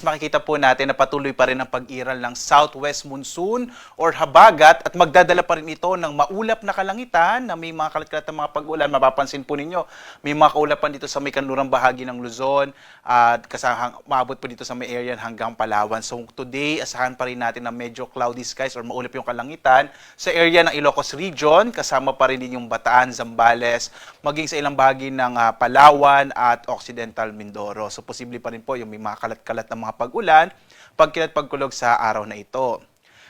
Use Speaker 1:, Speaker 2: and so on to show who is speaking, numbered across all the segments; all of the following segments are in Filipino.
Speaker 1: Makikita po natin na patuloy pa rin ang pag-iral ng southwest monsoon or habagat at magdadala pa rin ito ng maulap na kalangitan na may mga kalat-kalat na mga pag-ulan. Mapapansin po ninyo, may mga kaulapan dito sa may kanlurang bahagi ng Luzon at maabot po dito sa may area hanggang Palawan. So today, asahan pa rin natin na medyo cloudy skies or maulap yung kalangitan sa area ng Ilocos Region. Kasama pa rin din yung Bataan, Zambales, maging sa ilang bahagi ng Palawan at Occidental Mindoro. So posible pa rin po yung may mga kalat-kalat na mga pag-ulan, pagkulog sa araw na ito.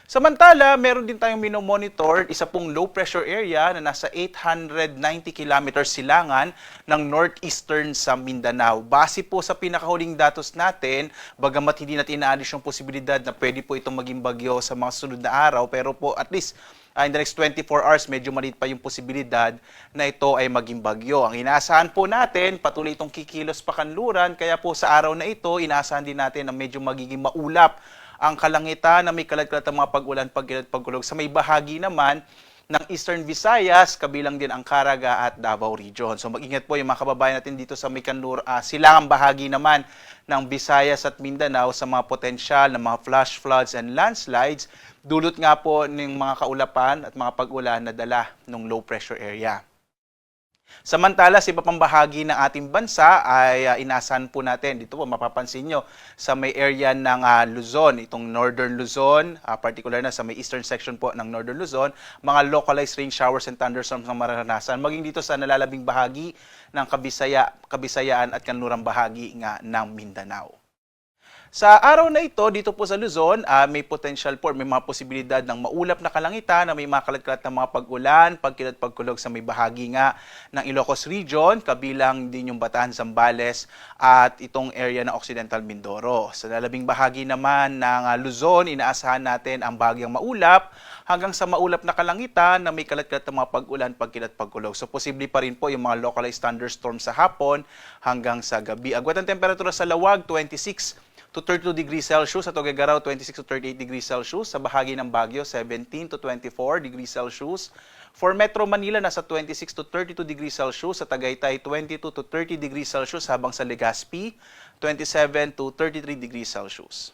Speaker 1: Samantala, meron din tayong minomonitor, isa pong low pressure area na nasa 890 kilometers silangan ng northeastern sa Mindanao. Base po sa pinakahuling datos natin, bagamat hindi natin inaalis yung posibilidad na pwede po itong maging bagyo sa mga sunod na araw, pero po at least in the next 24 hours, medyo maliit pa yung posibilidad na ito ay maging bagyo. Ang inaasahan po natin, patuloy itong kikilos pa kanluran, kaya po sa araw na ito, inaasahan din natin na medyo magiging maulap ang kalangitan na may kalat-kalat ng mga pag-ulan, pagkulog. Sa may bahagi naman ng Eastern Visayas, kabilang din ang Caraga at Davao Region. So mag-ingat po yung mga kababayan natin dito sa may silangang bahagi naman ng Visayas at Mindanao sa mga potensyal na mga flash floods and landslides, dulot nga po ng mga kaulapan at mga pag-ulan na dala ng low pressure area. Samantala, sa iba pang bahagi ng ating bansa ay inaasahan po natin, dito po mapapansin nyo, sa may area ng Luzon, itong Northern Luzon, particular na sa may eastern section po ng Northern Luzon, mga localized rain showers and thunderstorms ang mararanasan. Maging dito sa nalalabing bahagi ng Kabisayaan at kanlurang bahagi nga ng Mindanao. Sa araw na ito, dito po sa Luzon, may potential po, may mga posibilidad ng maulap na kalangitan, na may mga kalat-kalat na mga pag-ulan, pagkulog sa may bahagi nga ng Ilocos Region, kabilang din yung Bataan, Zambales, at itong area ng Occidental Mindoro. Sa lalabing bahagi naman ng Luzon, inaasahan natin ang bahagyang maulap, hanggang sa maulap na kalangitan na may kalat-kalat na mga pag-ulan, pagkulog. So posible pa rin po yung mga localized thunderstorms sa hapon hanggang sa gabi. Agwat ang temperatura sa Lawag, 26 to 32 degrees Celsius. Sa Tuguegarao, 26 to 38 degrees Celsius. Sa bahagi ng Baguio, 17 to 24 degrees Celsius. For Metro Manila, nasa 26 to 32 degrees Celsius. Sa Tagaytay, 22 to 30 degrees Celsius. Habang sa Legazpi, 27 to 33 degrees Celsius.